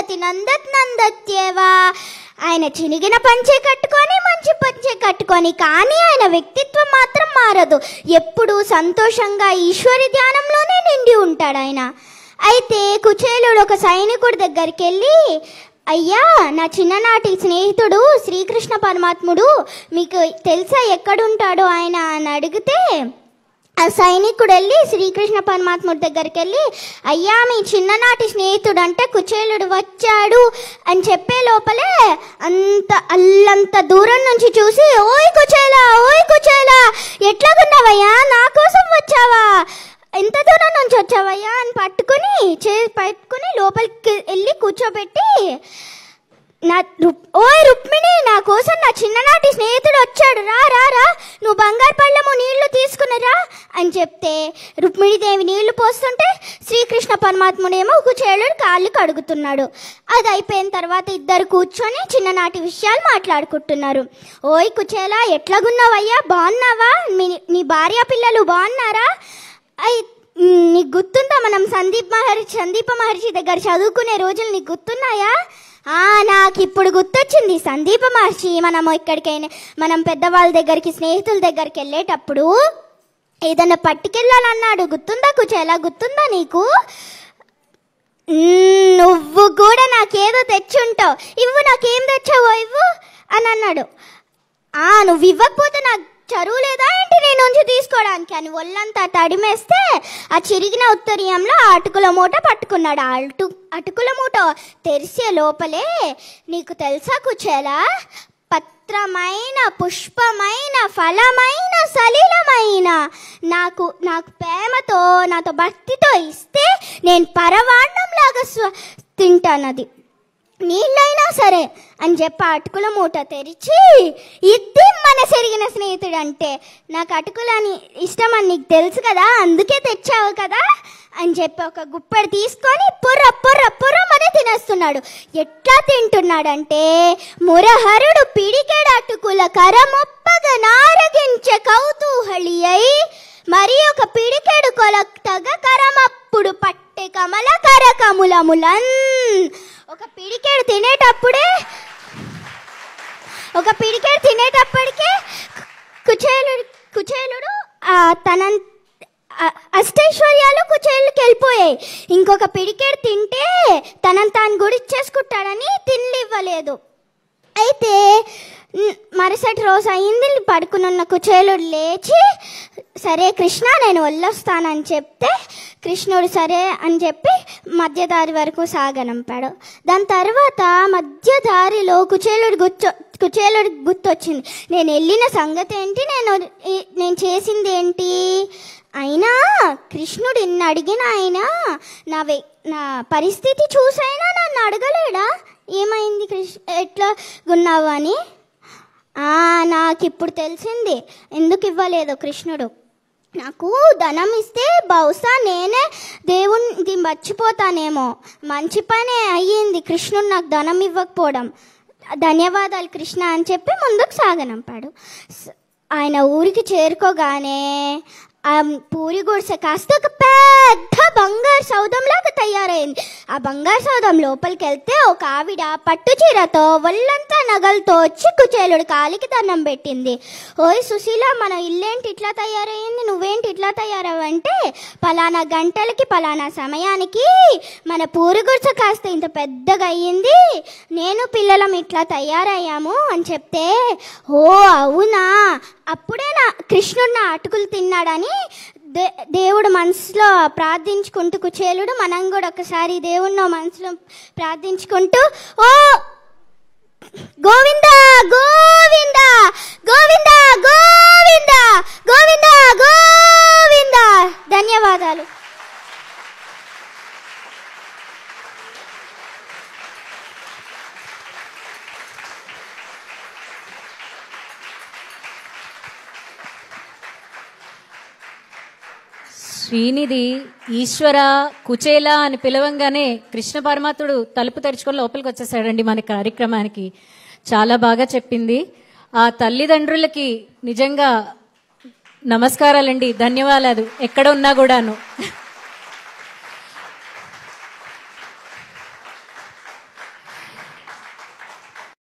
నందతి నందత్ నందత్యేవా. ఆయన చినిగిన పంచె కట్టుకొని మంచి పంచె కట్టుకొని, కానీ ఆయన వ్యక్తిత్వం మాత్రం మారదు. ఎప్పుడు సంతోషంగా ఈశ్వరి ధ్యానంలోనే నిండి ఉంటాడు ఆయన. అయితే కుచేలుడు ఒక సైనికుడి దగ్గరికి వెళ్ళి, అయ్యా, నా చిన్ననాటి స్నేహితుడు శ్రీకృష్ణ పరమాత్ముడు, మీకు తెలుసా ఎక్కడుంటాడో ఆయన అని అడిగితే, ఆ సైనికుడు వెళ్ళి శ్రీకృష్ణ పరమాత్ముడి దగ్గరికి వెళ్ళి, అయ్యా, మీ చిన్ననాటి స్నేహితుడు అంటే కుచేలుడు వచ్చాడు అని చెప్పే లోపలే అల్లంత దూరం నుంచి చూసి, ఓయ్ కుచేలా, ఓయ్ కుచేలా, ఎట్లాగున్నావయ్యా, నా కోసం వచ్చావా, ఎంత దూరం నుంచి వచ్చావయ్యా అని పట్టుకుని లోపలికి వెళ్ళి కూర్చోబెట్టి, ఓయ్ రుక్మిణి, నా కోసం నా చిన్ననాటి స్నేహితుడు వచ్చాడు, రా రా రా, నువ్వు బంగారు పళ్ళము నీళ్లు తీసుకునిరా అని చెప్తే, రుక్మిణీదేవి నీళ్లు పోస్తుంటే శ్రీకృష్ణ పరమాత్ముడేమో కుచేలుడు కాళ్ళు కడుగుతున్నాడు. అది అయిపోయిన తర్వాత ఇద్దరు కూర్చొని చిన్ననాటి విషయాలు మాట్లాడుకుంటున్నారు. ఓయ్ కుచేలా, ఎట్లాగున్నావయ్యా, బాగున్నావా, నీ భార్య పిల్లలు బాగున్నారా, నీకు గుర్తుందా మనం సందీప మహర్షి దగ్గర చదువుకునే రోజులు నీకు గుర్తున్నాయా? నాకు ఇప్పుడు గుర్తొచ్చింది. సందీప మహర్షి మనం పెద్దవాళ్ళ దగ్గరికి, స్నేహితుల దగ్గరికి వెళ్ళేటప్పుడు ఏదన్నా పట్టుకెళ్ళాలన్నాడు, గుర్తుందా కుచేలా, గుర్తుందా నీకు? నువ్వు కూడా నాకేదో తెచ్చుంటావు, ఇవ్వు, నాకేం తెచ్చావో ఇవ్వు అని అన్నాడు. నువ్వు ఇవ్వకపోతే నాకు చరువు లేదా ఏంటి నీ నుంచి తీసుకోవడానికి అని ఒళ్ళంతా తడిమేస్తే ఆ చిరిగిన ఉత్తరీయంలో అటుకుల మూట పట్టుకున్నాడు. అటుకుల మూట తెరిసే లోపలే, నీకు తెలుసా కుచేలా, పత్రమైన, పుష్పమైన, ఫలమైన, సలిలమైన నాకు ప్రేమతో, నాతో భక్తితో ఇస్తే నేను పరవాన్నంలాగా తింటానది, నీళ్ళైనా సరే అని చెప్పి అటుకుల మూట తెరిచి, ఇది మన సెరిగిన స్నేహితుడు అంటే, నాకు అటుకులని ఇష్టమని నీకు తెలుసు కదా, అందుకే తెచ్చావు కదా అని చెప్పి ఒక గుప్పెడు తీసుకొని పొర్ర పొర్ర పొర్రమని తినేస్తున్నాడు. ఎట్లా తింటున్నాడంటే, మురహరుడు పిడికెడు అటుకుల కరమొప్పగా నారగించే కౌతూహలి అయి, మరి ఒక పిడికెడు కొలతగా కరమప్పుడు పట్టె కమల కరకములములన్. ఒక పిడికెడు తినేటప్పటికే కుచేలుడు తన అష్టైశ్వర్యాలు కుచేలుకి వెళ్ళిపోయాయి. ఇంకొక పిడికెడు తింటే తనని తాను గుడిచ్చేసుకుంటాడని తినలివ్వలేదు. అయితే మరుసటి రోజు అయింది, పడుకునున్న కుచేలుడు లేచి, సరే కృష్ణ, నేను వెళ్ళొస్తానని చెప్తే కృష్ణుడు సరే అని చెప్పి మధ్యదారి వరకు సాగనంపాడు. దాని తర్వాత మధ్యదారిలో కుచేలుడికి గుర్తొచ్చింది, నేను వెళ్ళిన సంగతి ఏంటి, నేను చేసింది ఏంటి, అయినా కృష్ణుడు ఇన్ని అడిగిన ఆయన నా పరిస్థితి చూసైనా నన్ను అడగలేడా, ఏమైంది ఎట్లా ఉన్నావు అని. నాకు ఇప్పుడు తెలిసింది ఎందుకు ఇవ్వలేదు కృష్ణుడు. నాకు ధనం ఇస్తే బహుశా నేనే దేవుణ్ణి మర్చిపోతానేమో, మంచి పనే అయ్యింది కృష్ణుడు నాకు ధనం ఇవ్వకపోవడం, ధన్యవాదాలు కృష్ణ అని చెప్పి ముందుకు సాగనంపాడు. ఆయన ఊరికి చేరుకోగానే ఆ పూరి గుడిసె కాస్త ఒక పెద్ద బంగారు సౌధంలాగా తయారైంది. ఆ బంగారు సౌధం లోపలికి వెళ్తే ఒక ఆవిడ పట్టు చీరతో ఒళ్ళంతా నగలతో వచ్చి కుచేలుడు కాలికి దండం పెట్టింది. ఓయ్ సుశీల, మన ఇల్లేంటి ఇట్లా తయారైంది, నువ్వేంటి ఇట్లా తయారవంటే, పలానా గంటలకి పలానా సమయానికి మన పూరి గుడిసె కాస్త ఇంత పెద్దగా అయ్యింది, నేను పిల్లలం ఇట్లా తయారయ్యాము అని చెప్తే, ఓ అవునా, అప్పుడే కృష్ణుడు నా అటుకులు తిన్నాడని దేవుడు మనసులో ప్రార్థించుకుంటూ కుచేలుడు, మనం కూడా ఒకసారి దేవుడిని మనసులో ప్రార్థించుకుంటూ, ఓ గోవింద గోవింద గోవింద గోవింద గోవింద గోవింద. ధన్యవాదాలు. శ్రీనిధి ఈశ్వర కుచేల అని పిలవంగానే కృష్ణ పరమాత్ముడు తలుపు తెరుచుకొని లోపలికి వచ్చేసాడండి మన కార్యక్రమానికి. చాలా బాగా చెప్పింది. ఆ తల్లిదండ్రులకి నిజంగా నమస్కారాలండి, ధన్యవాదాలు ఎక్కడ ఉన్నా కూడాను.